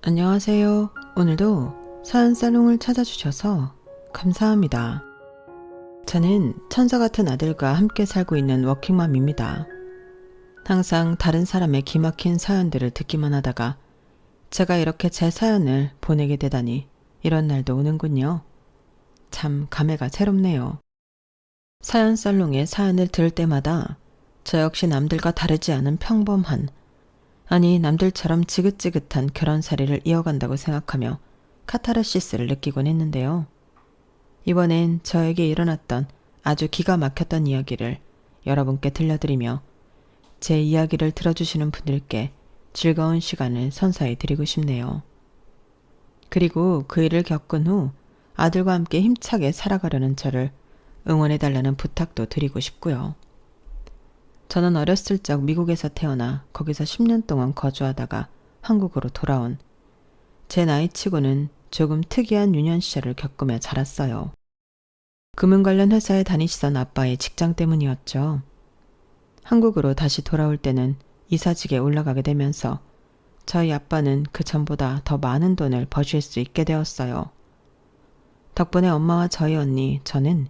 안녕하세요. 오늘도 사연살롱을 찾아주셔서 감사합니다. 저는 천사 같은 아들과 함께 살고 있는 워킹맘입니다. 항상 다른 사람의 기막힌 사연들을 듣기만 하다가 제가 이렇게 제 사연을 보내게 되다니 이런 날도 오는군요. 참 감회가 새롭네요. 사연살롱의 사연을 들을 때마다 저 역시 남들과 다르지 않은 평범한, 아니 남들처럼 지긋지긋한 결혼살이를 이어간다고 생각하며 카타르시스를 느끼곤 했는데요. 이번엔 저에게 일어났던 아주 기가 막혔던 이야기를 여러분께 들려드리며 제 이야기를 들어주시는 분들께 즐거운 시간을 선사해 드리고 싶네요. 그리고 그 일을 겪은 후 아들과 함께 힘차게 살아가려는 저를 응원해달라는 부탁도 드리고 싶고요. 저는 어렸을 적 미국에서 태어나 거기서 10년 동안 거주하다가 한국으로 돌아온 제 나이치고는 조금 특이한 유년 시절을 겪으며 자랐어요. 금융 관련 회사에 다니시던 아빠의 직장 때문이었죠. 한국으로 다시 돌아올 때는 이사직에 올라가게 되면서 저희 아빠는 그 전보다 더 많은 돈을 버실 수 있게 되었어요. 덕분에 엄마와 저희 언니, 저는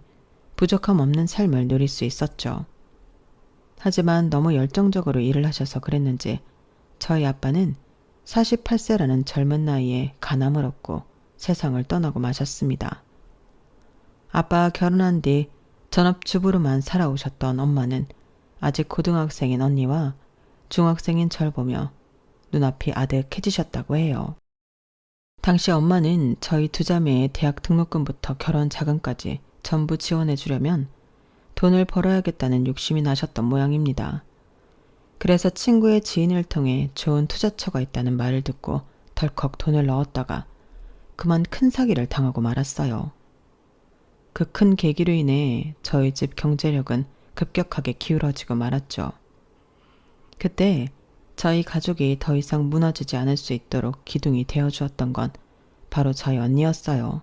부족함 없는 삶을 누릴 수 있었죠. 하지만 너무 열정적으로 일을 하셔서 그랬는지 저희 아빠는 48세라는 젊은 나이에 간암을 얻고 세상을 떠나고 마셨습니다. 아빠와 결혼한 뒤 전업주부로만 살아오셨던 엄마는 아직 고등학생인 언니와 중학생인 절 보며 눈앞이 아득해지셨다고 해요. 당시 엄마는 저희 두 자매의 대학 등록금부터 결혼 자금까지 전부 지원해 주려면 돈을 벌어야겠다는 욕심이 나셨던 모양입니다. 그래서 친구의 지인을 통해 좋은 투자처가 있다는 말을 듣고 덜컥 돈을 넣었다가 그만 큰 사기를 당하고 말았어요. 그 큰 계기로 인해 저희 집 경제력은 급격하게 기울어지고 말았죠. 그때 저희 가족이 더 이상 무너지지 않을 수 있도록 기둥이 되어주었던 건 바로 저희 언니였어요.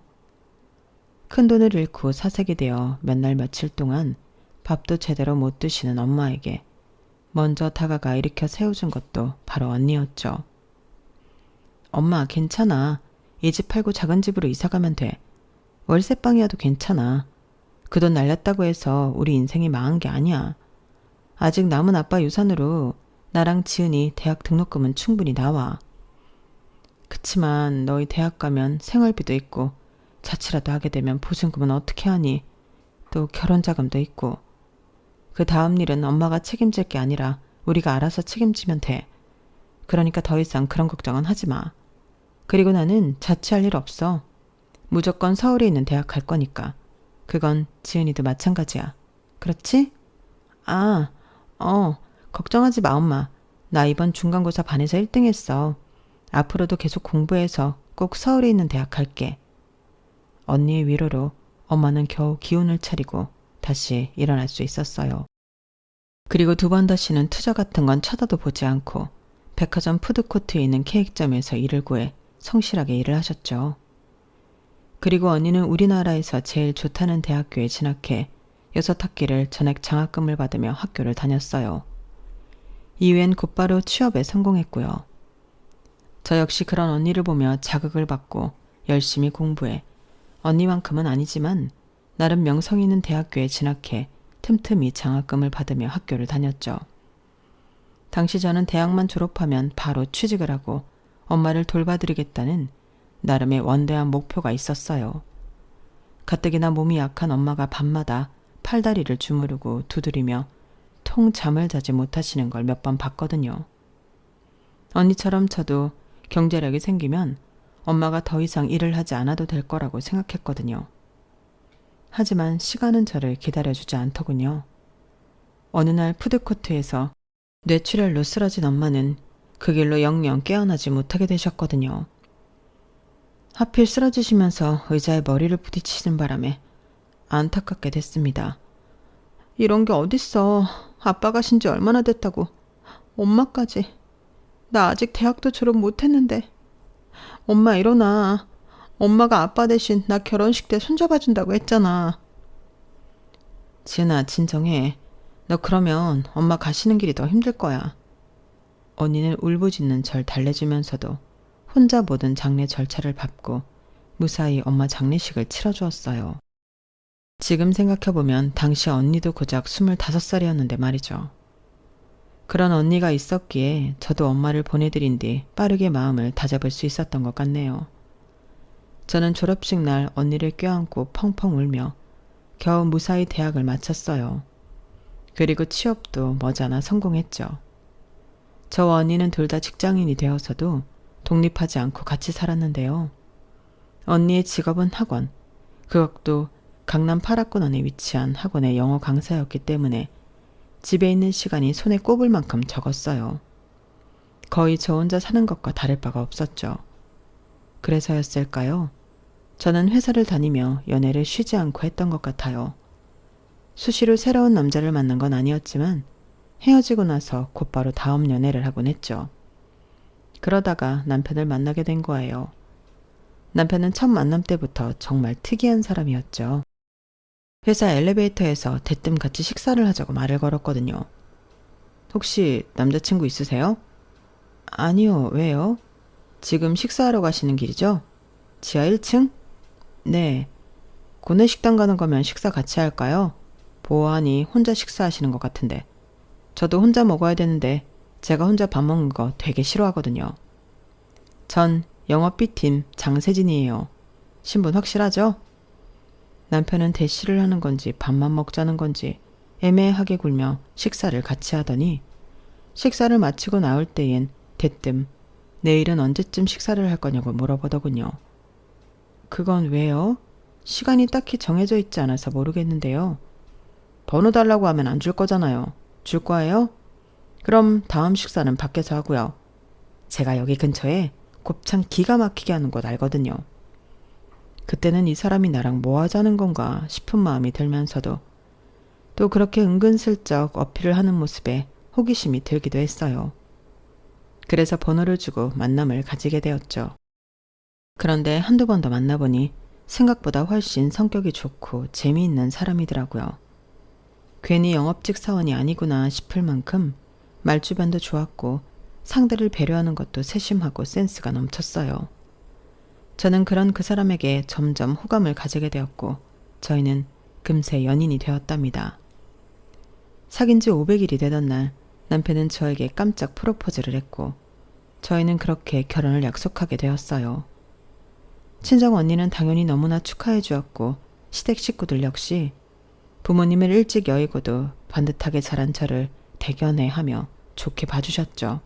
큰 돈을 잃고 사색이 되어 몇 날 며칠 동안 밥도 제대로 못 드시는 엄마에게 먼저 다가가 일으켜 세워준 것도 바로 언니였죠. 엄마 괜찮아. 이 집 팔고 작은 집으로 이사가면 돼. 월세방이어도 괜찮아. 그 돈 날렸다고 해서 우리 인생이 망한 게 아니야. 아직 남은 아빠 유산으로 나랑 지은이 대학 등록금은 충분히 나와. 그치만 너희 대학 가면 생활비도 있고 자취라도 하게 되면 보증금은 어떻게 하니? 또 결혼자금도 있고. 그 다음 일은 엄마가 책임질 게 아니라 우리가 알아서 책임지면 돼. 그러니까 더 이상 그런 걱정은 하지 마. 그리고 나는 자취할 일 없어. 무조건 서울에 있는 대학 갈 거니까. 그건 지은이도 마찬가지야. 그렇지? 걱정하지 마 엄마. 나 이번 중간고사 반에서 1등 했어. 앞으로도 계속 공부해서 꼭 서울에 있는 대학 갈게. 언니의 위로로 엄마는 겨우 기운을 차리고 다시 일어날 수 있었어요. 그리고 두 번 다시는 투자 같은 건 쳐다도 보지 않고 백화점 푸드코트에 있는 케이크점에서 일을 구해 성실하게 일을 하셨죠. 그리고 언니는 우리나라에서 제일 좋다는 대학교에 진학해 6학기를 전액 장학금을 받으며 학교를 다녔어요. 이후엔 곧바로 취업에 성공했고요. 저 역시 그런 언니를 보며 자극을 받고 열심히 공부해 언니만큼은 아니지만 나름 명성 있는 대학교에 진학해 틈틈이 장학금을 받으며 학교를 다녔죠. 당시 저는 대학만 졸업하면 바로 취직을 하고 엄마를 돌봐드리겠다는 나름의 원대한 목표가 있었어요. 가뜩이나 몸이 약한 엄마가 밤마다 팔다리를 주무르고 두드리며 통 잠을 자지 못하시는 걸 몇 번 봤거든요. 언니처럼 저도 경제력이 생기면 엄마가 더 이상 일을 하지 않아도 될 거라고 생각했거든요. 하지만 시간은 저를 기다려주지 않더군요. 어느 날 푸드코트에서 뇌출혈로 쓰러진 엄마는 그 길로 영영 깨어나지 못하게 되셨거든요. 하필 쓰러지시면서 의자에 머리를 부딪히는 바람에 안타깝게 됐습니다. 이런 게 어딨어. 아빠 가신 지 얼마나 됐다고. 엄마까지. 나 아직 대학도 졸업 못했는데. 엄마 일어나. 엄마가 아빠 대신 나 결혼식 때 손잡아준다고 했잖아. 지은아 진정해. 너 그러면 엄마 가시는 길이 더 힘들 거야. 언니는 울부짖는 절 달래주면서도 혼자 모든 장례 절차를 밟고 무사히 엄마 장례식을 치러주었어요. 지금 생각해보면 당시 언니도 고작 25살이었는데 말이죠. 그런 언니가 있었기에 저도 엄마를 보내드린 뒤 빠르게 마음을 다잡을 수 있었던 것 같네요. 저는 졸업식 날 언니를 껴안고 펑펑 울며 겨우 무사히 대학을 마쳤어요. 그리고 취업도 머지않아 성공했죠. 저와 언니는 둘 다 직장인이 되어서도 독립하지 않고 같이 살았는데요. 언니의 직업은 학원, 그것도 강남 8학군 안에 위치한 학원의 영어 강사였기 때문에 집에 있는 시간이 손에 꼽을 만큼 적었어요. 거의 저 혼자 사는 것과 다를 바가 없었죠. 그래서였을까요? 저는 회사를 다니며 연애를 쉬지 않고 했던 것 같아요. 수시로 새로운 남자를 만난 건 아니었지만 헤어지고 나서 곧바로 다음 연애를 하곤 했죠. 그러다가 남편을 만나게 된 거예요. 남편은 첫 만남 때부터 정말 특이한 사람이었죠. 회사 엘리베이터에서 대뜸 같이 식사를 하자고 말을 걸었거든요. 혹시 남자친구 있으세요? 아니요, 왜요? 지금 식사하러 가시는 길이죠? 지하 1층? 네. 구내식당 가는 거면 식사 같이 할까요? 보아하니 혼자 식사하시는 것 같은데. 저도 혼자 먹어야 되는데 제가 혼자 밥 먹는 거 되게 싫어하거든요. 전 영업 B팀 장세진이에요. 신분 확실하죠? 남편은 대시를 하는 건지 밥만 먹자는 건지 애매하게 굴며 식사를 같이 하더니 식사를 마치고 나올 때엔 대뜸 내일은 언제쯤 식사를 할 거냐고 물어보더군요. 그건 왜요? 시간이 딱히 정해져 있지 않아서 모르겠는데요. 번호 달라고 하면 안 줄 거잖아요. 줄 거예요? 그럼 다음 식사는 밖에서 하고요. 제가 여기 근처에 곱창 기가 막히게 하는 곳 알거든요. 그때는 이 사람이 나랑 뭐 하자는 건가 싶은 마음이 들면서도 또 그렇게 은근슬쩍 어필을 하는 모습에 호기심이 들기도 했어요. 그래서 번호를 주고 만남을 가지게 되었죠. 그런데 한두 번 더 만나보니 생각보다 훨씬 성격이 좋고 재미있는 사람이더라고요. 괜히 영업직 사원이 아니구나 싶을 만큼 말주변도 좋았고 상대를 배려하는 것도 세심하고 센스가 넘쳤어요. 저는 그런 그 사람에게 점점 호감을 가지게 되었고 저희는 금세 연인이 되었답니다. 사귄 지 500일이 되던 날 남편은 저에게 깜짝 프로포즈를 했고 저희는 그렇게 결혼을 약속하게 되었어요. 친정 언니는 당연히 너무나 축하해 주었고 시댁 식구들 역시 부모님을 일찍 여의고도 반듯하게 자란 저를 대견해하며 좋게 봐주셨죠.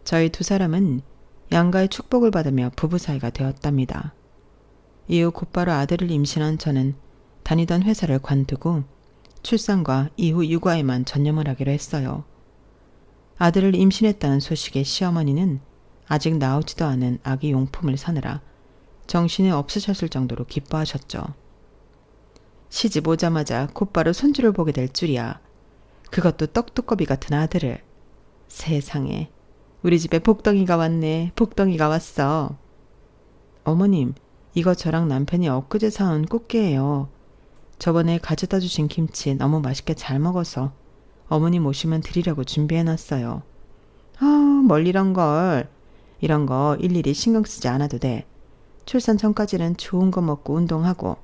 저희 두 사람은 양가의 축복을 받으며 부부 사이가 되었답니다. 이후 곧바로 아들을 임신한 저는 다니던 회사를 관두고 출산과 이후 육아에만 전념을 하기로 했어요. 아들을 임신했다는 소식에 시어머니는 아직 나오지도 않은 아기 용품을 사느라 정신이 없으셨을 정도로 기뻐하셨죠. 시집 오자마자 곧바로 손주를 보게 될 줄이야. 그것도 떡두꺼비 같은 아들을. 세상에. 우리 집에 복덩이가 왔네. 복덩이가 왔어. 어머님, 이거 저랑 남편이 엊그제 사온 꽃게예요. 저번에 가져다 주신 김치 너무 맛있게 잘 먹어서 어머님 오시면 드리려고 준비해놨어요. 뭘 이런 걸. 이런 거 일일이 신경 쓰지 않아도 돼. 출산 전까지는 좋은 거 먹고 운동하고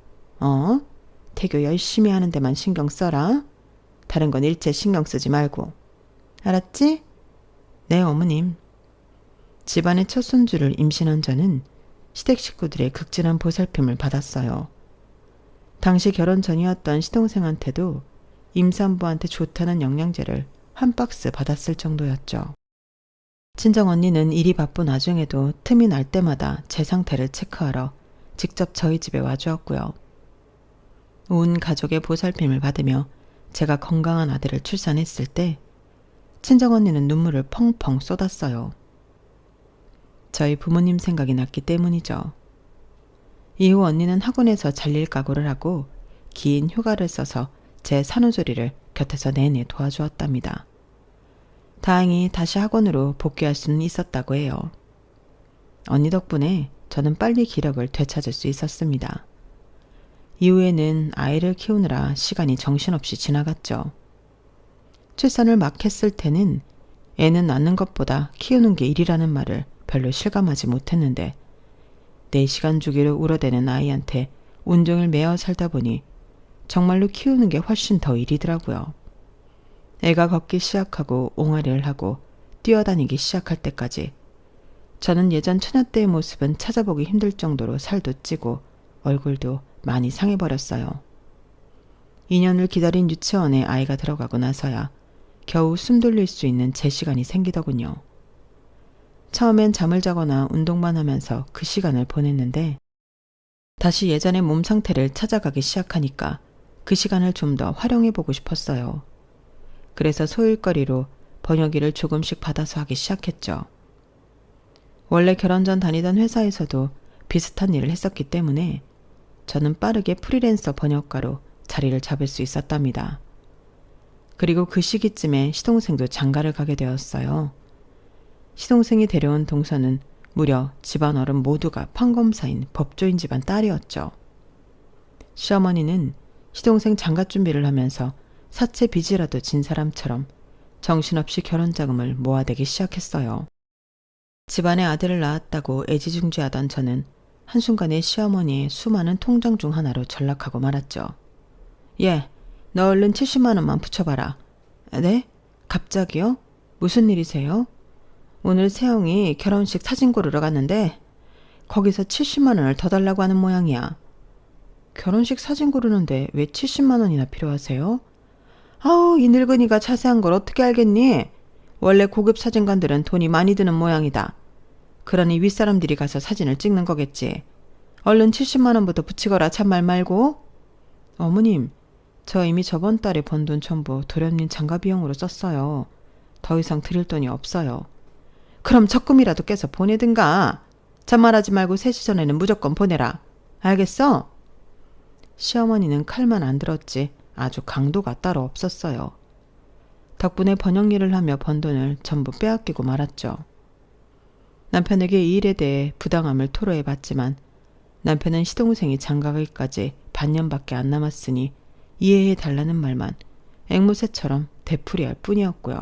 태교 열심히 하는 데만 신경 써라. 다른 건 일체 신경 쓰지 말고. 알았지? 네, 어머님. 집안의 첫 손주를 임신한 저는 시댁 식구들의 극진한 보살핌을 받았어요. 당시 결혼 전이었던 시동생한테도 임산부한테 좋다는 영양제를 한 박스 받았을 정도였죠. 친정 언니는 일이 바쁜 와중에도 틈이 날 때마다 제 상태를 체크하러 직접 저희 집에 와주었고요. 온 가족의 보살핌을 받으며 제가 건강한 아들을 출산했을 때 친정 언니는 눈물을 펑펑 쏟았어요. 저희 부모님 생각이 났기 때문이죠. 이후 언니는 학원에서 잘릴 각오를 하고 긴 휴가를 써서 제 산후조리를 곁에서 내내 도와주었답니다. 다행히 다시 학원으로 복귀할 수는 있었다고 해요. 언니 덕분에 저는 빨리 기력을 되찾을 수 있었습니다. 이후에는 아이를 키우느라 시간이 정신없이 지나갔죠. 출산을 막 했을 때는 애는 낳는 것보다 키우는 게 일이라는 말을 별로 실감하지 못했는데 4시간 주기로 울어대는 아이한테 온종일 매어 살다 보니 정말로 키우는 게 훨씬 더 일이더라고요. 애가 걷기 시작하고 옹알이를 하고 뛰어다니기 시작할 때까지 저는 예전 처녀 때의 모습은 찾아보기 힘들 정도로 살도 찌고 얼굴도 많이 상해버렸어요. 2년을 기다린 유치원에 아이가 들어가고 나서야 겨우 숨 돌릴 수 있는 제 시간이 생기더군요. 처음엔 잠을 자거나 운동만 하면서 그 시간을 보냈는데 다시 예전의 몸 상태를 찾아가기 시작하니까 그 시간을 좀 더 활용해보고 싶었어요. 그래서 소일거리로 번역일을 조금씩 받아서 하기 시작했죠. 원래 결혼 전 다니던 회사에서도 비슷한 일을 했었기 때문에 저는 빠르게 프리랜서 번역가로 자리를 잡을 수 있었답니다. 그리고 그 시기쯤에 시동생도 장가를 가게 되었어요. 시동생이 데려온 동서는 무려 집안 어른 모두가 판검사인 법조인 집안 딸이었죠. 시어머니는 시동생 장가 준비를 하면서 사채 빚이라도 진 사람처럼 정신없이 결혼 자금을 모아대기 시작했어요. 집안에 아들을 낳았다고 애지중지하던 저는 한순간에 시어머니의 수많은 통장 중 하나로 전락하고 말았죠. 예, 너 얼른 70만 원만 붙여봐라. 네? 갑자기요? 무슨 일이세요? 오늘 세영이 결혼식 사진 고르러 갔는데 거기서 70만 원을 더 달라고 하는 모양이야. 결혼식 사진 고르는데 왜 70만 원이나 필요하세요? 아우, 이 늙은이가 자세한 걸 어떻게 알겠니? 원래 고급 사진관들은 돈이 많이 드는 모양이다. 그러니 윗사람들이 가서 사진을 찍는 거겠지. 얼른 70만 원부터 붙이거라. 참말 말고. 어머님, 저 이미 저번 달에 번 돈 전부 도련님 장가 비용으로 썼어요. 더 이상 드릴 돈이 없어요. 그럼 적금이라도 깨서 보내든가. 잔말하지 말고 3시 전에는 무조건 보내라. 알겠어? 시어머니는 칼만 안 들었지 아주 강도가 따로 없었어요. 덕분에 번역 일을 하며 번 돈을 전부 빼앗기고 말았죠. 남편에게 이 일에 대해 부당함을 토로해봤지만 남편은 시동생이 장가가기까지 반년밖에 안 남았으니 이해해달라는 말만 앵무새처럼 되풀이할 뿐이었고요.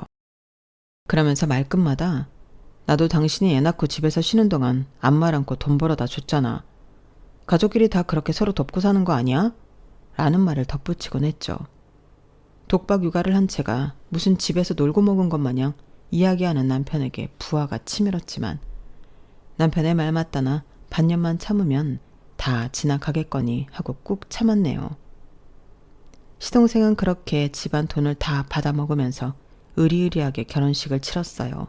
그러면서 말끝마다 나도 당신이 애 낳고 집에서 쉬는 동안 안말 않고 돈 벌어다 줬잖아. 가족끼리 다 그렇게 서로 돕고 사는 거 아니야? 라는 말을 덧붙이곤 했죠. 독박 육아를 한 채가 무슨 집에서 놀고 먹은 것 마냥 이야기하는 남편에게 부하가 치밀었지만 남편의 말 맞다나 반년만 참으면 다 지나가겠거니 하고 꾹 참았네요. 시동생은 그렇게 집안 돈을 다 받아먹으면서 의리의리하게 결혼식을 치렀어요.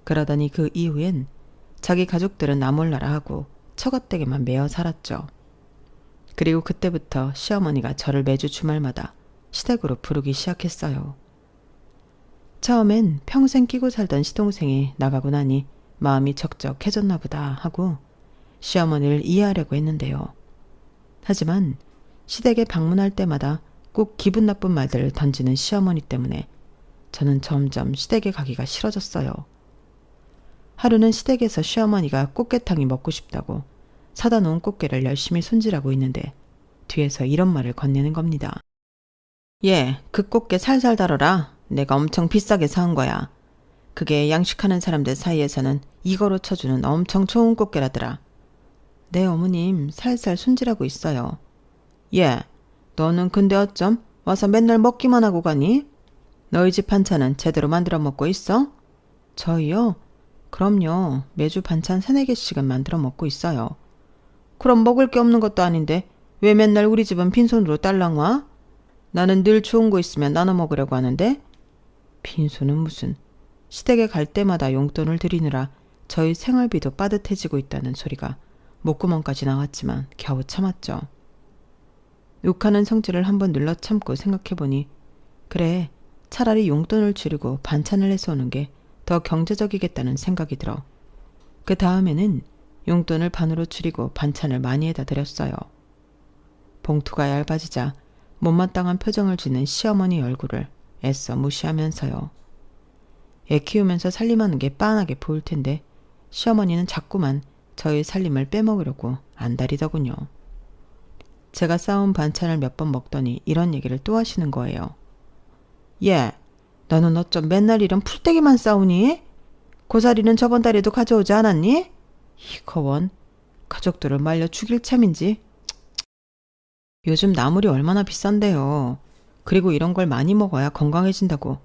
그러더니 그 이후엔 자기 가족들은 나 몰라라 하고 처갓댁에만 매어 살았죠. 그리고 그때부터 시어머니가 저를 매주 주말마다 시댁으로 부르기 시작했어요. 처음엔 평생 끼고 살던 시동생이 나가고 나니 마음이 적적해졌나 보다 하고 시어머니를 이해하려고 했는데요. 하지만 시댁에 방문할 때마다 꼭 기분 나쁜 말들을 던지는 시어머니 때문에 저는 점점 시댁에 가기가 싫어졌어요. 하루는 시댁에서 시어머니가 꽃게탕이 먹고 싶다고 사다 놓은 꽃게를 열심히 손질하고 있는데 뒤에서 이런 말을 건네는 겁니다. 예, 그 꽃게 살살 다뤄라. 내가 엄청 비싸게 사온 거야. 그게 양식하는 사람들 사이에서는 이거로 쳐주는 엄청 좋은 꽃게라더라. 네, 어머님, 살살 손질하고 있어요. 예, 너는 근데 어쩜 와서 맨날 먹기만 하고 가니? 너희 집 반찬은 제대로 만들어 먹고 있어? 저희요? 그럼요. 매주 반찬 3-4개씩은 만들어 먹고 있어요. 그럼 먹을 게 없는 것도 아닌데 왜 맨날 우리 집은 빈손으로 딸랑 와? 나는 늘 좋은 거 있으면 나눠 먹으려고 하는데? 빈손은 무슨. 시댁에 갈 때마다 용돈을 드리느라 저희 생활비도 빠듯해지고 있다는 소리가 목구멍까지 나왔지만 겨우 참았죠. 욕하는 성질을 한번 눌러 참고 생각해보니 그래, 차라리 용돈을 줄이고 반찬을 해서 오는 게 더 경제적이겠다는 생각이 들어 그 다음에는 용돈을 반으로 줄이고 반찬을 많이 해다 드렸어요. 봉투가 얇아지자 못마땅한 표정을 짓는 시어머니 얼굴을 애써 무시하면서요. 애 키우면서 살림하는 게 빤하게 보일 텐데 시어머니는 자꾸만 저희 살림을 빼먹으려고 안달이더군요. 제가 싸온 반찬을 몇 번 먹더니 이런 얘기를 또 하시는 거예요. 예, 너는 어쩜 맨날 이런 풀떼기만 싸우니? 고사리는 저번 달에도 가져오지 않았니? 이거원, 가족들을 말려 죽일 참인지. 요즘 나물이 얼마나 비싼데요. 그리고 이런 걸 많이 먹어야 건강해진다고.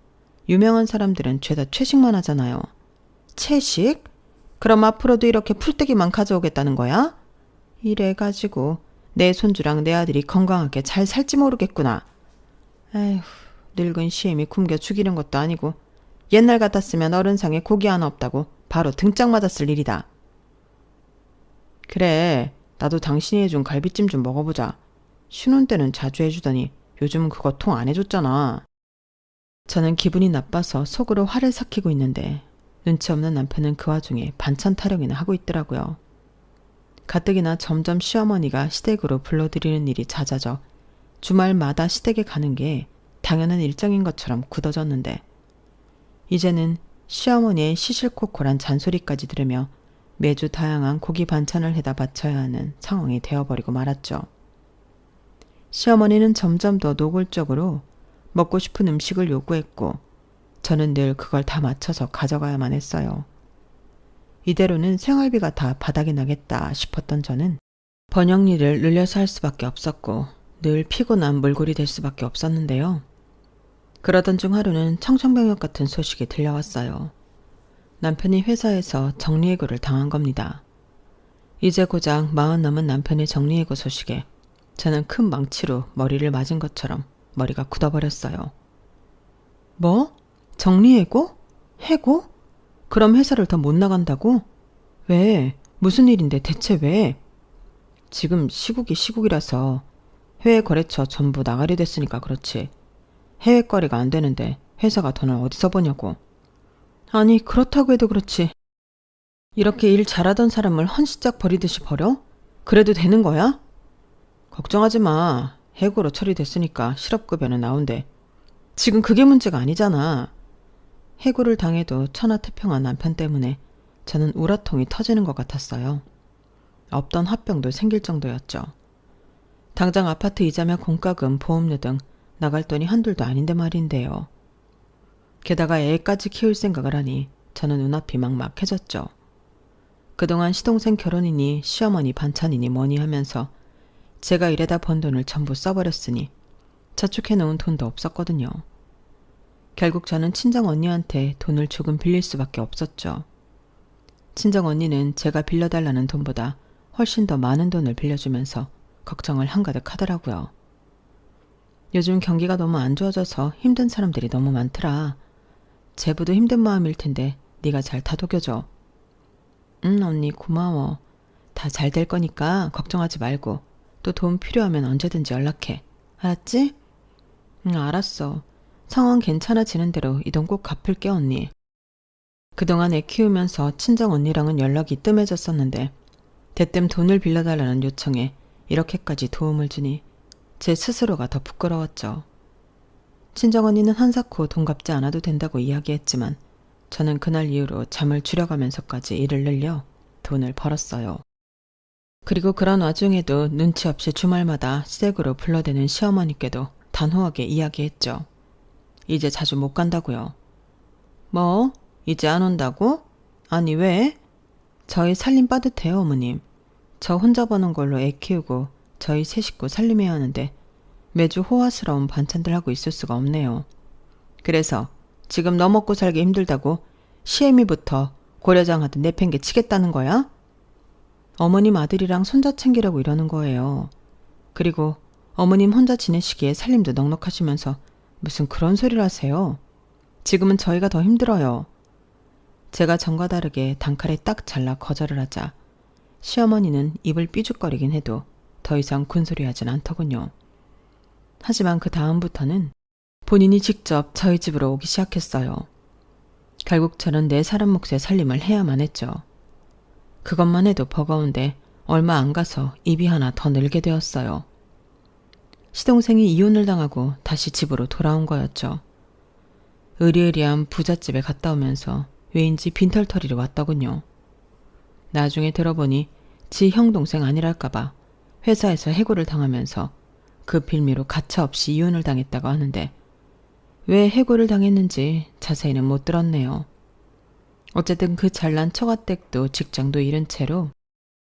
유명한 사람들은 죄다 채식만 하잖아요. 채식? 그럼 앞으로도 이렇게 풀떼기만 가져오겠다는 거야? 이래가지고 내 손주랑 내 아들이 건강하게 잘 살지 모르겠구나. 에휴, 늙은 시엠이 굶겨 죽이는 것도 아니고 옛날 같았으면 어른상에 고기 하나 없다고 바로 등짝 맞았을 일이다. 그래, 나도 당신이 해준 갈비찜 좀 먹어보자. 신혼 때는 자주 해주더니 요즘은 그거 통 안 해줬잖아. 저는 기분이 나빠서 속으로 화를 삭히고 있는데 눈치 없는 남편은 그 와중에 반찬 타령이나 하고 있더라고요. 가뜩이나 점점 시어머니가 시댁으로 불러들이는 일이 잦아져 주말마다 시댁에 가는 게 당연한 일정인 것처럼 굳어졌는데 이제는 시어머니의 시실코콜한 잔소리까지 들으며 매주 다양한 고기 반찬을 해다 바쳐야 하는 상황이 되어버리고 말았죠. 시어머니는 점점 더 노골적으로 먹고 싶은 음식을 요구했고 저는 늘 그걸 다 맞춰서 가져가야만 했어요. 이대로는 생활비가 다 바닥이 나겠다 싶었던 저는 번영일을 늘려서 할 수밖에 없었고 늘 피곤한 몰골이 될 수밖에 없었는데요. 그러던 중 하루는 청천벽력 같은 소식이 들려왔어요. 남편이 회사에서 정리해고를 당한 겁니다. 이제 고작 40 넘은 남편의 정리해고 소식에 저는 큰 망치로 머리를 맞은 것처럼 머리가 굳어버렸어요. 뭐? 정리해고? 해고? 그럼 회사를 더 못 나간다고? 왜? 무슨 일인데 대체 왜? 지금 시국이 시국이라서 해외 거래처 전부 나가려 됐으니까 그렇지. 해외 거래가 안 되는데 회사가 돈을 어디서 버냐고. 아니 그렇다고 해도 그렇지. 이렇게 일 잘하던 사람을 헌시짝 버리듯이 버려? 그래도 되는 거야? 걱정하지 마. 해고로 처리됐으니까 실업급여는 나온대. 지금 그게 문제가 아니잖아. 해고를 당해도 천하태평한 남편 때문에 저는 우라통이 터지는 것 같았어요. 없던 화병도 생길 정도였죠. 당장 아파트 이자며 공과금, 보험료 등 나갈 돈이 한둘도 아닌데 말인데요. 게다가 애까지 키울 생각을 하니 저는 눈앞이 막막해졌죠. 그동안 시동생 결혼이니 시어머니 반찬이니 뭐니 하면서 제가 일해다 번 돈을 전부 써버렸으니 저축해놓은 돈도 없었거든요. 결국 저는 친정 언니한테 돈을 조금 빌릴 수밖에 없었죠. 친정 언니는 제가 빌려달라는 돈보다 훨씬 더 많은 돈을 빌려주면서 걱정을 한가득 하더라고요. 요즘 경기가 너무 안 좋아져서 힘든 사람들이 너무 많더라. 제부도 힘든 마음일 텐데 네가 잘 다독여줘. 응 언니 고마워. 다 잘 될 거니까 걱정하지 말고 또 도움 필요하면 언제든지 연락해. 알았지? 응 알았어. 상황 괜찮아지는 대로 이 돈 꼭 갚을게 언니. 그동안 애 키우면서 친정 언니랑은 연락이 뜸해졌었는데 대뜸 돈을 빌려달라는 요청에 이렇게까지 도움을 주니 제 스스로가 더 부끄러웠죠. 친정언니는 한사코 돈 갚지 않아도 된다고 이야기했지만 저는 그날 이후로 잠을 줄여가면서까지 일을 늘려 돈을 벌었어요. 그리고 그런 와중에도 눈치 없이 주말마다 시댁으로 불러대는 시어머니께도 단호하게 이야기했죠. 이제 자주 못 간다고요. 뭐? 이제 안 온다고? 아니 왜? 저희 살림 빠듯해요 어머님. 저 혼자 버는 걸로 애 키우고 저희 세 식구 살림해야 하는데 매주 호화스러운 반찬들 하고 있을 수가 없네요. 그래서 지금 너 먹고 살기 힘들다고 시애미부터 고려장 하듯 내팽개 치겠다는 거야? 어머님 아들이랑 손자 챙기려고 이러는 거예요. 그리고 어머님 혼자 지내시기에 살림도 넉넉하시면서 무슨 그런 소리를 하세요. 지금은 저희가 더 힘들어요. 제가 전과 다르게 단칼에 딱 잘라 거절을 하자 시어머니는 입을 삐죽거리긴 해도 더 이상 군소리하진 않더군요. 하지만 그 다음부터는 본인이 직접 저희 집으로 오기 시작했어요. 결국 저는 네 사람 몫의 살림을 해야만 했죠. 그것만 해도 버거운데 얼마 안 가서 입이 하나 더 늘게 되었어요. 시동생이 이혼을 당하고 다시 집으로 돌아온 거였죠. 으리으리한 부잣집에 갔다 오면서 왜인지 빈털터리로 왔더군요. 나중에 들어보니 지 형동생 아니랄까봐 회사에서 해고를 당하면서 그 빌미로 가차없이 이혼을 당했다고 하는데 왜 해고를 당했는지 자세히는 못 들었네요. 어쨌든 그 잘난 처가댁도 직장도 잃은 채로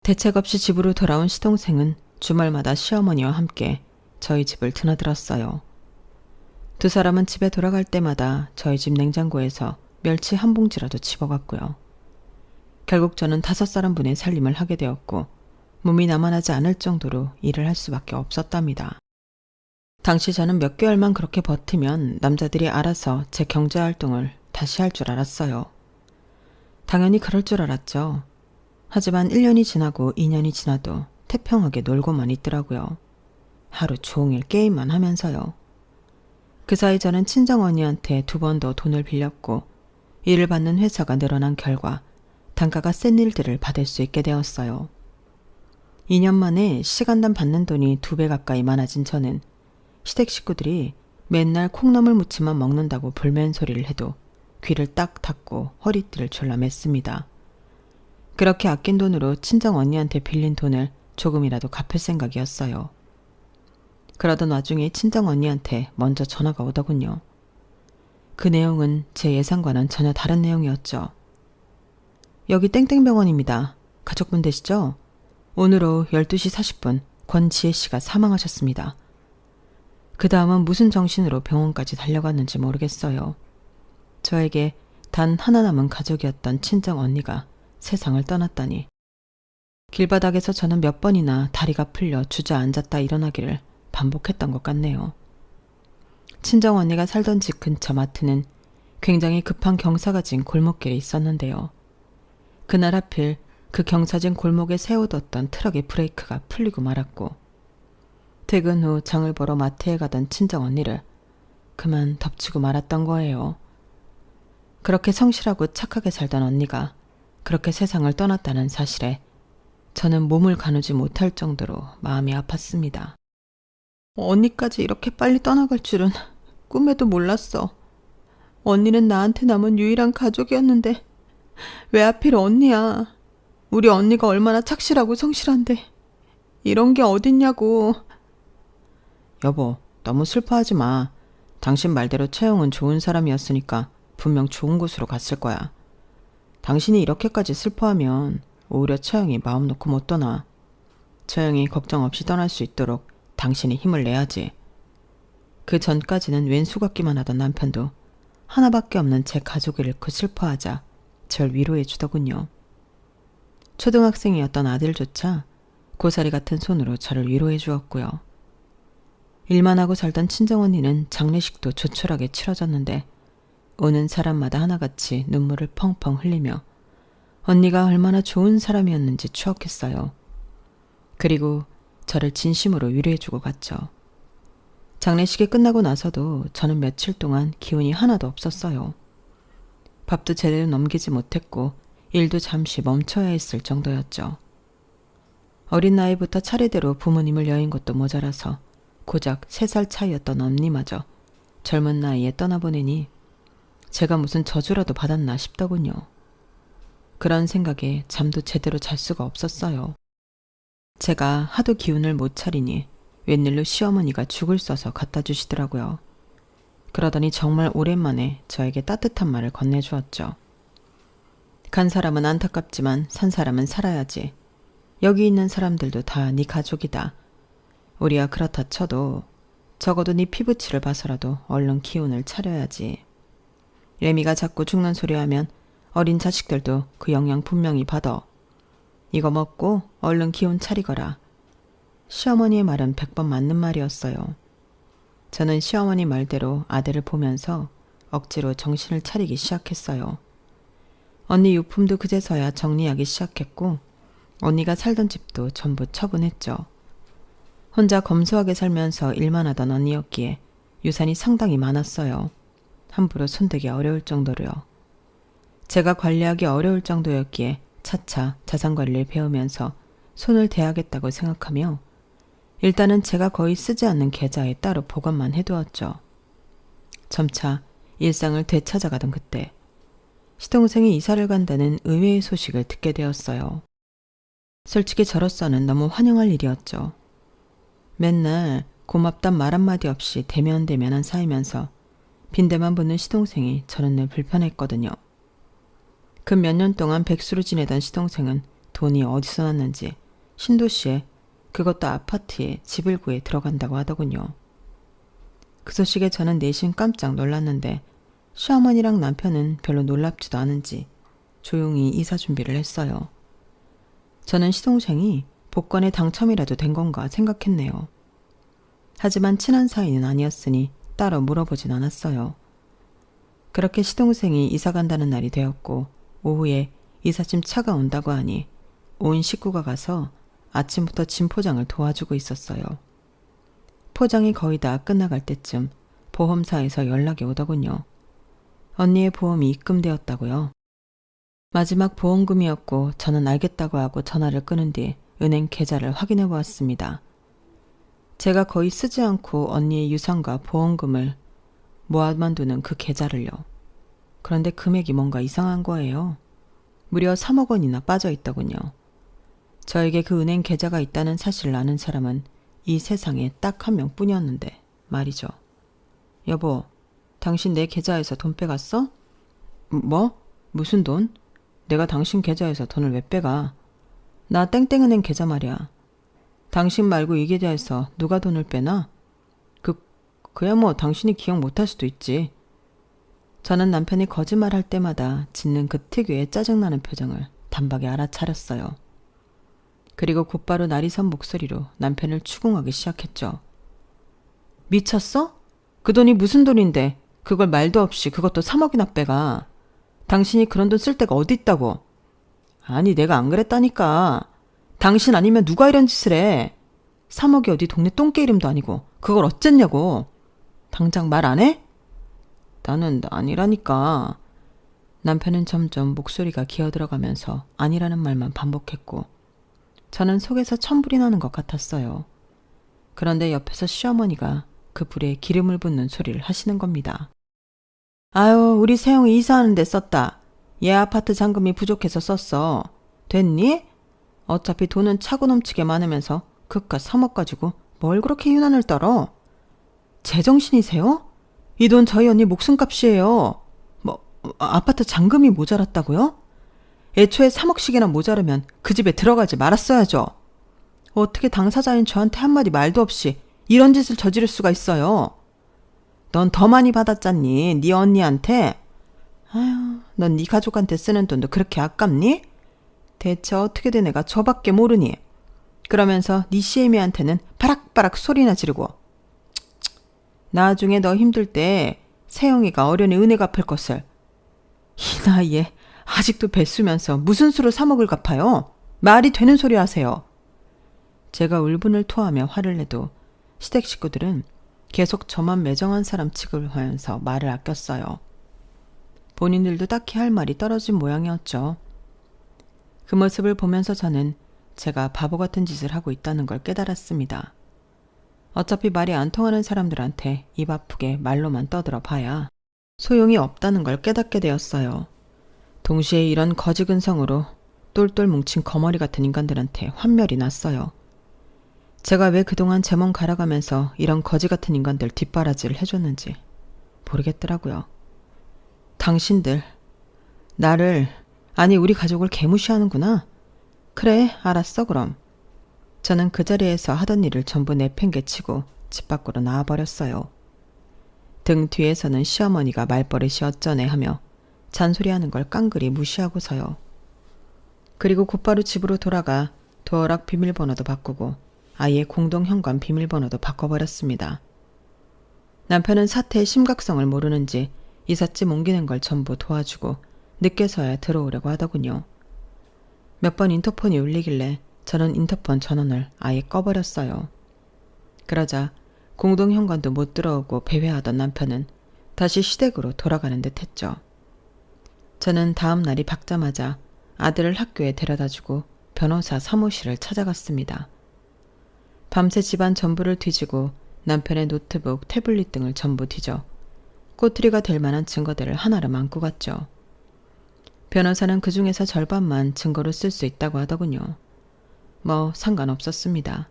대책 없이 집으로 돌아온 시동생은 주말마다 시어머니와 함께 저희 집을 드나들었어요. 두 사람은 집에 돌아갈 때마다 저희 집 냉장고에서 멸치 한 봉지라도 집어갔고요. 결국 저는 5사람분의 살림을 하게 되었고 몸이 나만하지 않을 정도로 일을 할 수밖에 없었답니다. 당시 저는 몇 개월만 그렇게 버티면 남자들이 알아서 제 경제활동을 다시 할 줄 알았어요. 당연히 그럴 줄 알았죠. 하지만 1년이 지나고 2년이 지나도 태평하게 놀고만 있더라고요. 하루 종일 게임만 하면서요. 그 사이 저는 친정언니한테 2번 더 돈을 빌렸고 일을 받는 회사가 늘어난 결과 단가가 센 일들을 받을 수 있게 되었어요. 2년 만에 시간당 받는 돈이 2배 가까이 많아진 저는 시댁 식구들이 맨날 콩나물 무침만 먹는다고 불면 소리를 해도 귀를 딱 닫고 허리띠를 졸라 맸습니다. 그렇게 아낀 돈으로 친정 언니한테 빌린 돈을 조금이라도 갚을 생각이었어요. 그러던 와중에 친정 언니한테 먼저 전화가 오더군요. 그 내용은 제 예상과는 전혀 다른 내용이었죠. 여기 땡땡병원입니다. 가족분 되시죠? 오늘 오후 12시 40분 권지혜 씨가 사망하셨습니다. 그 다음은 무슨 정신으로 병원까지 달려갔는지 모르겠어요. 저에게 단 하나 남은 가족이었던 친정 언니가 세상을 떠났다니. 길바닥에서 저는 몇 번이나 다리가 풀려 주저앉았다 일어나기를 반복했던 것 같네요. 친정 언니가 살던 집 근처 마트는 굉장히 급한 경사가 진 골목길에 있었는데요. 그날 하필 그 경사진 골목에 세워뒀던 트럭의 브레이크가 풀리고 말았고 퇴근 후 장을 보러 마트에 가던 친정 언니를 그만 덮치고 말았던 거예요. 그렇게 성실하고 착하게 살던 언니가 그렇게 세상을 떠났다는 사실에 저는 몸을 가누지 못할 정도로 마음이 아팠습니다. 언니까지 이렇게 빨리 떠나갈 줄은 꿈에도 몰랐어. 언니는 나한테 남은 유일한 가족이었는데 왜 하필 언니야. 우리 언니가 얼마나 착실하고 성실한데 이런 게 어딨냐고. 여보, 너무 슬퍼하지 마. 당신 말대로 채영은 좋은 사람이었으니까 분명 좋은 곳으로 갔을 거야. 당신이 이렇게까지 슬퍼하면 오히려 채영이 마음 놓고 못 떠나. 채영이 걱정 없이 떠날 수 있도록 당신이 힘을 내야지. 그 전까지는 웬 수갑기만 하던 남편도 하나밖에 없는 제 가족을 잃고 슬퍼하자 절 위로해 주더군요. 초등학생이었던 아들조차 고사리 같은 손으로 저를 위로해 주었고요. 일만 하고 살던 친정언니는 장례식도 조촐하게 치러졌는데 오는 사람마다 하나같이 눈물을 펑펑 흘리며 언니가 얼마나 좋은 사람이었는지 추억했어요. 그리고 저를 진심으로 위로해주고 갔죠. 장례식이 끝나고 나서도 저는 며칠 동안 기운이 하나도 없었어요. 밥도 제대로 넘기지 못했고 일도 잠시 멈춰야 했을 정도였죠. 어린 나이부터 차례대로 부모님을 여인 것도 모자라서 고작 3살 차이였던 언니마저 젊은 나이에 떠나보내니 제가 무슨 저주라도 받았나 싶더군요. 그런 생각에 잠도 제대로 잘 수가 없었어요. 제가 하도 기운을 못 차리니 웬일로 시어머니가 죽을 써서 갖다 주시더라고요. 그러더니 정말 오랜만에 저에게 따뜻한 말을 건네주었죠. 간 사람은 안타깝지만 산 사람은 살아야지. 여기 있는 사람들도 다 네 가족이다. 우리야 그렇다 쳐도 적어도 네 피부치를 봐서라도 얼른 기운을 차려야지. 레미가 자꾸 죽는 소리 하면 어린 자식들도 그 영향 분명히 받아. 이거 먹고 얼른 기운 차리거라. 시어머니의 말은 100번 맞는 말이었어요. 저는 시어머니 말대로 아들을 보면서 억지로 정신을 차리기 시작했어요. 언니 유품도 그제서야 정리하기 시작했고 언니가 살던 집도 전부 처분했죠. 혼자 검소하게 살면서 일만 하던 언니였기에 유산이 상당히 많았어요. 함부로 손대기 어려울 정도로요. 제가 관리하기 어려울 정도였기에 차차 자산관리를 배우면서 손을 대야겠다고 생각하며 일단은 제가 거의 쓰지 않는 계좌에 따로 보관만 해두었죠. 점차 일상을 되찾아가던 그때 시동생이 이사를 간다는 의외의 소식을 듣게 되었어요. 솔직히 저로서는 너무 환영할 일이었죠. 맨날 고맙단 말 한마디 없이 대면대면한 사이면서 빈대만 붙는 시동생이 저는 늘 불편했거든요. 그 몇 년 동안 백수로 지내던 시동생은 돈이 어디서 났는지 신도시에, 그것도 아파트에 집을 구해 들어간다고 하더군요. 그 소식에 저는 내심 깜짝 놀랐는데 시어머니랑 남편은 별로 놀랍지도 않은지 조용히 이사 준비를 했어요. 저는 시동생이 복권에 당첨이라도 된 건가 생각했네요. 하지만 친한 사이는 아니었으니 따로 물어보진 않았어요. 그렇게 시동생이 이사 간다는 날이 되었고 오후에 이삿짐 차가 온다고 하니 온 식구가 가서 아침부터 짐 포장을 도와주고 있었어요. 포장이 거의 다 끝나갈 때쯤 보험사에서 연락이 오더군요. 언니의 보험이 입금되었다고요. 마지막 보험금이었고 저는 알겠다고 하고 전화를 끊은 뒤 은행 계좌를 확인해 보았습니다. 제가 거의 쓰지 않고 언니의 유산과 보험금을 모아만 두는 그 계좌를요. 그런데 금액이 뭔가 이상한 거예요. 무려 3억 원이나 빠져 있더군요. 저에게 그 은행 계좌가 있다는 사실을 아는 사람은 이 세상에 딱 한 명뿐이었는데 말이죠. 여보, 당신 내 계좌에서 돈 빼갔어? 뭐? 무슨 돈? 내가 당신 계좌에서 돈을 왜 빼가? 나 땡땡은행 계좌 말이야. 당신 말고 이 계좌에서 누가 돈을 빼나? 그야 뭐 당신이 기억 못할 수도 있지. 저는 남편이 거짓말할 때마다 짓는 그 특유의 짜증나는 표정을 단박에 알아차렸어요. 그리고 곧바로 날이 선 목소리로 남편을 추궁하기 시작했죠. 미쳤어? 그 돈이 무슨 돈인데 그걸 말도 없이 그것도 3억이나 빼가. 당신이 그런 돈 쓸 데가 어디 있다고. 아니 내가 안 그랬다니까. 당신 아니면 누가 이런 짓을 해. 3억이 어디 동네 똥개 이름도 아니고 그걸 어쨌냐고. 당장 말 안 해? 나는 아니라니까. 남편은 점점 목소리가 기어들어가면서 아니라는 말만 반복했고 저는 속에서 천불이 나는 것 같았어요. 그런데 옆에서 시어머니가 그 불에 기름을 붓는 소리를 하시는 겁니다. 아유, 우리 세영이 이사하는 데 썼다. 얘 아파트 잔금이 부족해서 썼어. 됐니? 어차피 돈은 차고 넘치게 많으면서 그깟 3억 가지고 뭘 그렇게 유난을 떨어? 제정신이세요? 이 돈 저희 언니 목숨값이에요. 아파트 잔금이 모자랐다고요? 애초에 3억씩이나 모자르면 그 집에 들어가지 말았어야죠. 어떻게 당사자인 저한테 한마디 말도 없이 이런 짓을 저지를 수가 있어요. 넌 더 많이 받았잖니, 네 언니한테. 아휴, 넌 네 가족한테 쓰는 돈도 그렇게 아깝니? 대체 어떻게 된 애가 저밖에 모르니? 그러면서 네 시애미한테는 바락바락 소리나 지르고. 나중에 너 힘들 때 세영이가 어련히 은혜 갚을 것을. 이 나이에 아직도 배 쓰면서 무슨 수로 3억을 갚아요? 말이 되는 소리 하세요. 제가 울분을 토하며 화를 내도 시댁 식구들은 계속 저만 매정한 사람 취급하면서 말을 아꼈어요. 본인들도 딱히 할 말이 떨어진 모양이었죠. 그 모습을 보면서 저는 제가 바보 같은 짓을 하고 있다는 걸 깨달았습니다. 어차피 말이 안 통하는 사람들한테 입 아프게 말로만 떠들어 봐야 소용이 없다는 걸 깨닫게 되었어요. 동시에 이런 거지근성으로 똘똘 뭉친 거머리 같은 인간들한테 환멸이 났어요. 제가 왜 그동안 제 몸 갈아가면서 이런 거지 같은 인간들 뒷바라지를 해줬는지 모르겠더라고요. 당신들, 나를, 아니 우리 가족을 개무시하는구나. 그래, 알았어 그럼. 저는 그 자리에서 하던 일을 전부 내팽개치고 집 밖으로 나와버렸어요. 등 뒤에서는 시어머니가 말버릇이 어쩌네 하며 잔소리하는 걸 깡그리 무시하고서요. 그리고 곧바로 집으로 돌아가 도어락 비밀번호도 바꾸고 아예 공동현관 비밀번호도 바꿔버렸습니다. 남편은 사태의 심각성을 모르는지 이삿짐 옮기는 걸 전부 도와주고 늦게서야 들어오려고 하더군요. 몇 번 인터폰이 울리길래 저는 인터폰 전원을 아예 꺼버렸어요. 그러자 공동현관도 못 들어오고 배회하던 남편은 다시 시댁으로 돌아가는 듯 했죠. 저는 다음 날이 밝자마자 아들을 학교에 데려다주고 변호사 사무실을 찾아갔습니다. 밤새 집안 전부를 뒤지고 남편의 노트북, 태블릿 등을 전부 뒤져 꼬투리가 될 만한 증거들을 하나로 안고 갔죠. 변호사는 그 중에서 절반만 증거로 쓸 수 있다고 하더군요. 뭐 상관없었습니다.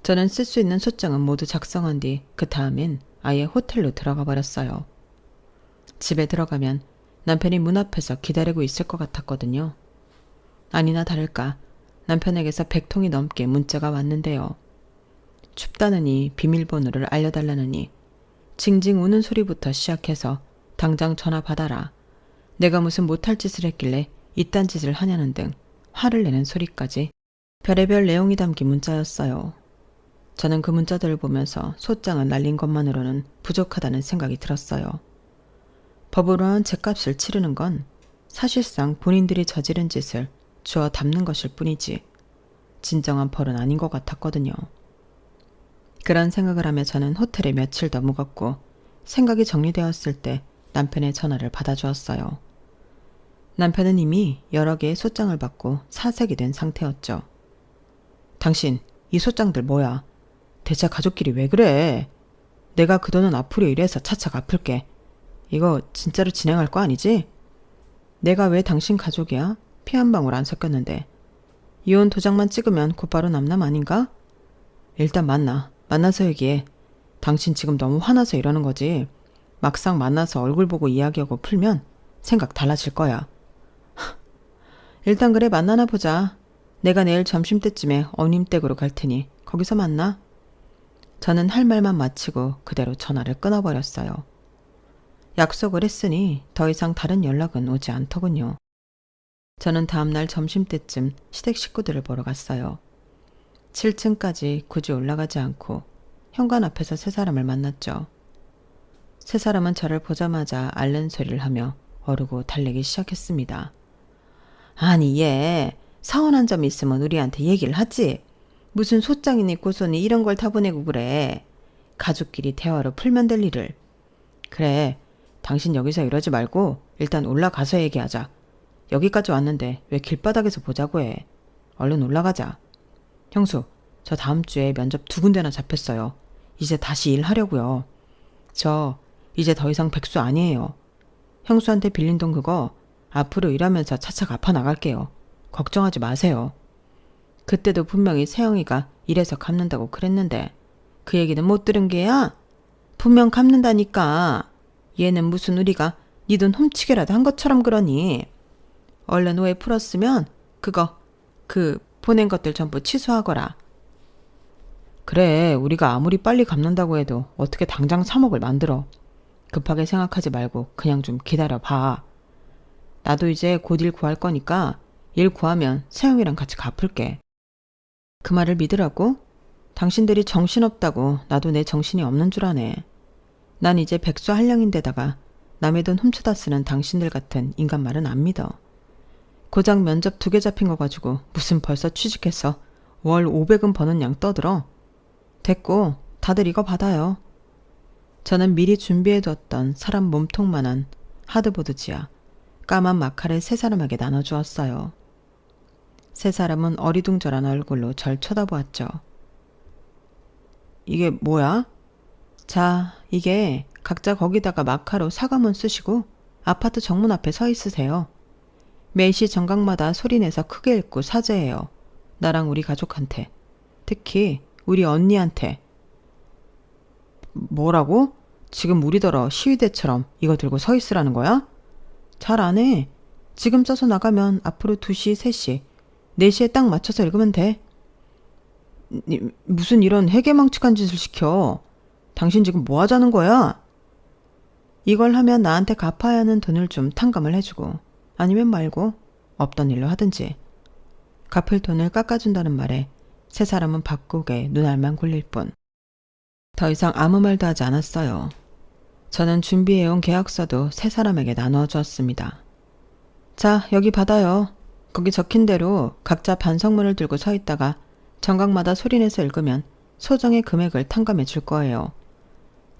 저는 쓸 수 있는 소장은 모두 작성한 뒤 그 다음엔 아예 호텔로 들어가 버렸어요. 집에 들어가면 남편이 문 앞에서 기다리고 있을 것 같았거든요. 아니나 다를까 남편에게서 100통이 넘게 문자가 왔는데요. 춥다느니 비밀번호를 알려달라느니 징징 우는 소리부터 시작해서 당장 전화 받아라. 내가 무슨 못할 짓을 했길래 이딴 짓을 하냐는 등 화를 내는 소리까지 별의별 내용이 담긴 문자였어요. 저는 그 문자들을 보면서 소장을 날린 것만으로는 부족하다는 생각이 들었어요. 법으로 한 죗값을 치르는 건 사실상 본인들이 저지른 짓을 주워 담는 것일 뿐이지 진정한 벌은 아닌 것 같았거든요. 그런 생각을 하며 저는 호텔에 며칠 더 묵었고 생각이 정리되었을 때 남편의 전화를 받아주었어요. 남편은 이미 여러 개의 소장을 받고 사색이 된 상태였죠. 당신 이 소장들 뭐야? 대체 가족끼리 왜 그래? 내가 그 돈은 앞으로 일해서 차차 갚을게. 이거 진짜로 진행할 거 아니지? 내가 왜 당신 가족이야? 피 한 방울 안 섞였는데. 이혼 도장만 찍으면 곧바로 남남 아닌가? 일단 만나서 얘기해. 당신 지금 너무 화나서 이러는 거지. 막상 만나서 얼굴 보고 이야기하고 풀면 생각 달라질 거야. 일단 그래 만나나 보자. 내가 내일 점심때쯤에 어님 댁으로 갈 테니 거기서 만나. 저는 할 말만 마치고 그대로 전화를 끊어버렸어요. 약속을 했으니 더 이상 다른 연락은 오지 않더군요. 저는 다음날 점심때쯤 시댁 식구들을 보러 갔어요. 7층까지 굳이 올라가지 않고 현관 앞에서 세 사람을 만났죠. 세 사람은 저를 보자마자 앓는 소리를 하며 어르고 달래기 시작했습니다. 아니 얘 서운한 점 있으면 우리한테 얘기를 하지. 무슨 소장이니 고소니 이런 걸 다 보내고 그래. 가족끼리 대화로 풀면 될 일을. 그래 당신 여기서 이러지 말고 일단 올라가서 얘기하자. 여기까지 왔는데 왜 길바닥에서 보자고 해. 얼른 올라가자. 형수 저 다음 주에 면접 2군데나 잡혔어요. 이제 다시 일하려고요. 저 이제 더 이상 백수 아니에요. 형수한테 빌린 돈 그거 앞으로 일하면서 차차 갚아 나갈게요. 걱정하지 마세요. 그때도 분명히 세영이가 이래서 갚는다고 그랬는데 그 얘기는 못 들은 게야? 분명 갚는다니까. 얘는 무슨 우리가 네 돈 훔치게라도 한 것처럼 그러니. 얼른 오해 풀었으면 그 보낸 것들 전부 취소하거라. 그래 우리가 아무리 빨리 갚는다고 해도 어떻게 당장 3억을 만들어. 급하게 생각하지 말고 그냥 좀 기다려봐. 나도 이제 곧 일 구할 거니까 일 구하면 세영이랑 같이 갚을게. 그 말을 믿으라고? 당신들이 정신없다고 나도 내 정신이 없는 줄 아네. 난 이제 백수 한량인데다가 남의 돈 훔쳐다 쓰는 당신들 같은 인간 말은 안 믿어. 고작 면접 2개 잡힌 거 가지고 무슨 벌써 취직해서 월 500은 버는 양 떠들어. 됐고 다들 이거 받아요. 저는 미리 준비해뒀던 사람 몸통만한 하드보드 지하 까만 마카를 세 사람에게 나눠주었어요. 세 사람은 어리둥절한 얼굴로 절 쳐다보았죠. 이게 뭐야? 자, 이게 각자 거기다가 마카로 사과문 쓰시고 아파트 정문 앞에 서 있으세요. 매시 정각마다 소리내서 크게 읽고 사죄해요. 나랑 우리 가족한테. 특히 우리 언니한테. 뭐라고? 지금 우리더러 시위대처럼 이거 들고 서 있으라는 거야? 잘 안 해. 지금 써서 나가면 앞으로 2시, 3시, 4시에 딱 맞춰서 읽으면 돼. 무슨 이런 해괴망측한 짓을 시켜. 당신 지금 뭐 하자는 거야? 이걸 하면 나한테 갚아야 하는 돈을 좀 탕감을 해주고 아니면 말고 없던 일로 하든지. 갚을 돈을 깎아준다는 말에 세 사람은 바꾸게 눈알만 굴릴 뿐. 더 이상 아무 말도 하지 않았어요. 저는 준비해온 계약서도 세 사람에게 나누어 주었습니다. 자, 여기 받아요. 거기 적힌 대로 각자 반성문을 들고 서 있다가 정각마다 소리내서 읽으면 소정의 금액을 탕감해 줄 거예요.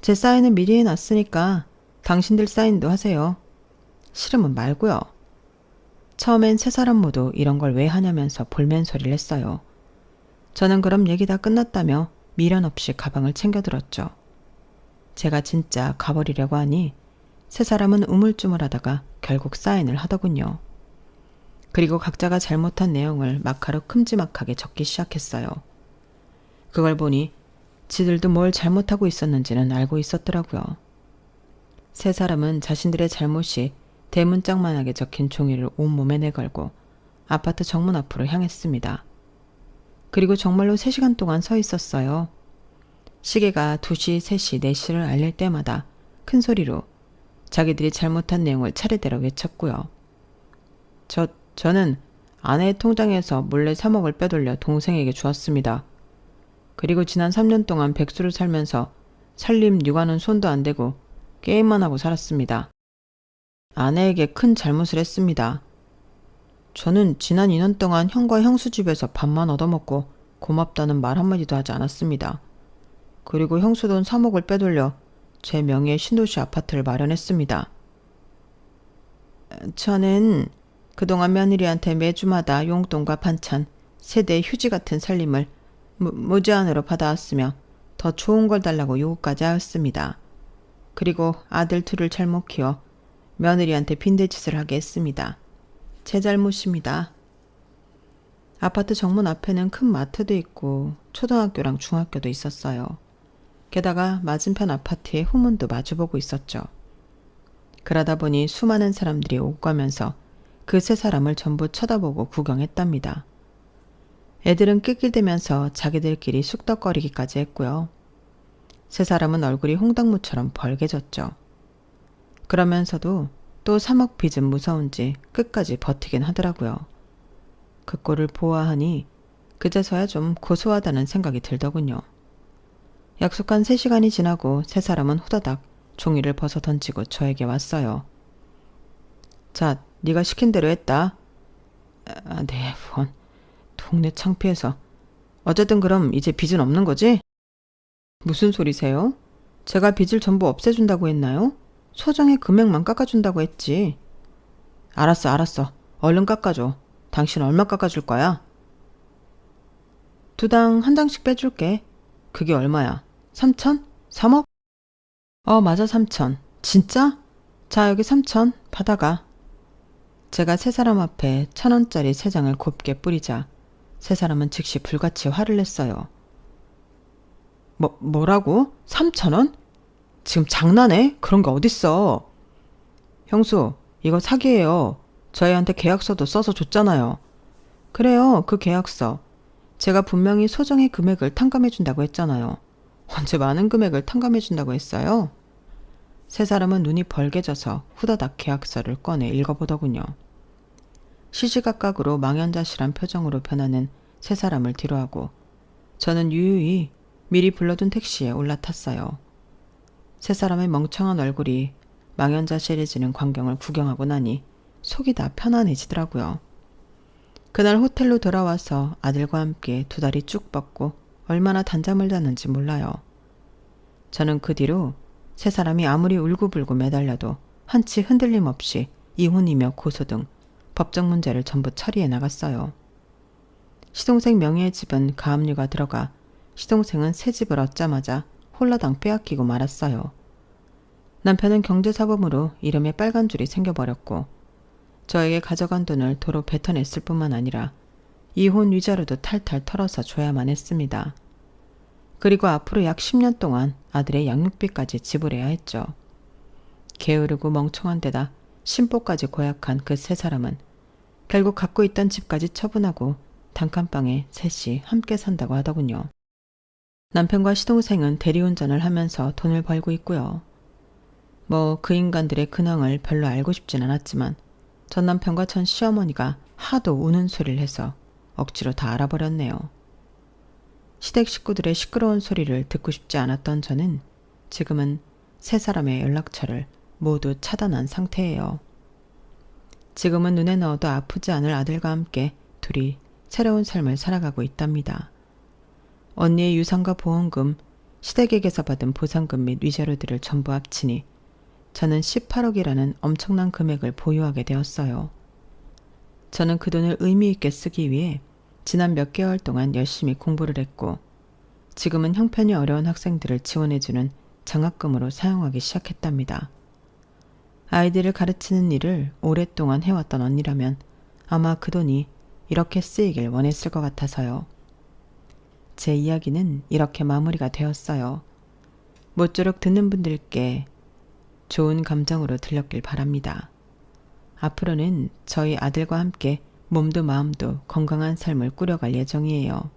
제 사인은 미리 해놨으니까 당신들 사인도 하세요. 싫으면 말고요. 처음엔 세 사람 모두 이런 걸 왜 하냐면서 볼멘 소리를 했어요. 저는 그럼 얘기 다 끝났다며 미련 없이 가방을 챙겨들었죠. 제가 진짜 가버리려고 하니 세 사람은 우물쭈물하다가 결국 사인을 하더군요. 그리고 각자가 잘못한 내용을 마카로 큼지막하게 적기 시작했어요. 그걸 보니 지들도 뭘 잘못하고 있었는지는 알고 있었더라고요. 세 사람은 자신들의 잘못이 대문짝만하게 적힌 종이를 온몸에 내걸고 아파트 정문 앞으로 향했습니다. 그리고 정말로 3시간 동안 서 있었어요. 시계가 2시, 3시, 4시를 알릴 때마다 큰 소리로 자기들이 잘못한 내용을 차례대로 외쳤고요. 저는 아내의 통장에서 몰래 3억을 빼돌려 동생에게 주었습니다. 그리고 지난 3년 동안 백수로 살면서 살림 육아는 손도 안 대고 게임만 하고 살았습니다. 아내에게 큰 잘못을 했습니다. 저는 지난 2년 동안 형과 형수 집에서 밥만 얻어먹고 고맙다는 말 한마디도 하지 않았습니다. 그리고 형수 돈 3억을 빼돌려 제 명의의 신도시 아파트를 마련했습니다. 저는 그동안 며느리한테 매주마다 용돈과 반찬, 세대 휴지 같은 살림을 무제한으로 받아왔으며 더 좋은 걸 달라고 요구까지 하였습니다. 그리고 아들 둘을 잘못 키워 며느리한테 빈대짓을 하게 했습니다. 제 잘못입니다. 아파트 정문 앞에는 큰 마트도 있고 초등학교랑 중학교도 있었어요. 게다가 맞은편 아파트의 후문도 마주보고 있었죠. 그러다 보니 수많은 사람들이 오고 가면서 그 3사람을 전부 쳐다보고 구경했답니다. 애들은 낄낄대면서 자기들끼리 쑥덕거리기까지 했고요. 3사람은 얼굴이 홍당무처럼 벌개졌죠. 그러면서도 또 3억 빚은 무서운지 끝까지 버티긴 하더라고요. 그 꼴을 보아하니 그제서야 좀 고소하다는 생각이 들더군요. 약속한 3시간이 지나고 3사람은 후다닥 종이를 벗어 던지고 저에게 왔어요. 자, 네가 시킨 대로 했다. 네, 원. 동네 창피해서. 어쨌든 그럼 이제 빚은 없는 거지? 무슨 소리세요? 제가 빚을 전부 없애준다고 했나요? 소정의 금액만 깎아준다고 했지. 알았어. 얼른 깎아줘. 당신 얼마 깎아줄 거야? 2당 1장씩 빼줄게. 그게 얼마야? 3천? 3억? 맞아, 3천. 진짜? 자, 여기 3천 받아가. 제가 3사람 앞에 1,000원짜리 3장을 곱게 뿌리자 3사람은 즉시 불같이 화를 냈어요. 뭐라고? 3,000원? 지금 장난해? 그런 게 어딨어. 형수, 이거 사기예요. 저희한테 계약서도 써서 줬잖아요. 그래요, 그 계약서. 제가 분명히 소정의 금액을 탕감해준다고 했잖아요. 언제 많은 금액을 탕감해준다고 했어요? 3사람은 눈이 벌게져서 후다닥 계약서를 꺼내 읽어보더군요. 시시각각으로 망연자실한 표정으로 변하는 3사람을 뒤로하고 저는 유유히 미리 불러둔 택시에 올라탔어요. 3사람의 멍청한 얼굴이 망연자실해지는 광경을 구경하고 나니 속이 다 편안해지더라고요. 그날 호텔로 돌아와서 아들과 함께 2다리 쭉 뻗고 얼마나 단잠을 잤는지 몰라요. 저는 그 뒤로 3사람이 아무리 울고불고 매달려도 한치 흔들림 없이 이혼이며 고소 등 법적 문제를 전부 처리해 나갔어요. 시동생 명의의 집은 가압류가 들어가 시동생은 새 집을 얻자마자 홀라당 빼앗기고 말았어요. 남편은 경제사범으로 이름에 빨간 줄이 생겨버렸고 저에게 가져간 돈을 도로 뱉어냈을 뿐만 아니라 이혼 위자료도 탈탈 털어서 줘야만 했습니다. 그리고 앞으로 약 10년 동안 아들의 양육비까지 지불해야 했죠. 게으르고 멍청한 데다 심보까지 고약한 그 3사람은 결국 갖고 있던 집까지 처분하고 단칸방에 셋이 함께 산다고 하더군요. 남편과 시동생은 대리운전을 하면서 돈을 벌고 있고요. 그 인간들의 근황을 별로 알고 싶진 않았지만 전 남편과 전 시어머니가 하도 우는 소리를 해서 억지로 다 알아버렸네요. 시댁 식구들의 시끄러운 소리를 듣고 싶지 않았던 저는 지금은 3사람의 연락처를 모두 차단한 상태예요. 지금은 눈에 넣어도 아프지 않을 아들과 함께 둘이 새로운 삶을 살아가고 있답니다. 언니의 유산과 보험금, 시댁에게서 받은 보상금 및 위자료들을 전부 합치니 저는 18억이라는 엄청난 금액을 보유하게 되었어요. 저는 그 돈을 의미 있게 쓰기 위해 지난 몇 개월 동안 열심히 공부를 했고 지금은 형편이 어려운 학생들을 지원해주는 장학금으로 사용하기 시작했답니다. 아이들을 가르치는 일을 오랫동안 해왔던 언니라면 아마 그 돈이 이렇게 쓰이길 원했을 것 같아서요. 제 이야기는 이렇게 마무리가 되었어요. 모쪼록 듣는 분들께 좋은 감정으로 들렸길 바랍니다. 앞으로는 저희 아들과 함께 몸도 마음도 건강한 삶을 꾸려갈 예정이에요.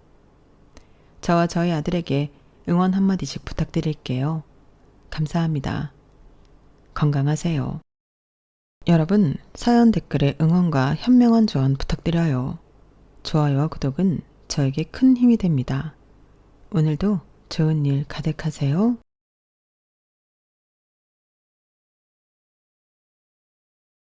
저와 저희 아들에게 응원 한마디씩 부탁드릴게요. 감사합니다. 건강하세요. 여러분, 사연 댓글에 응원과 현명한 조언 부탁드려요. 좋아요와 구독은 저에게 큰 힘이 됩니다. 오늘도 좋은 일 가득하세요.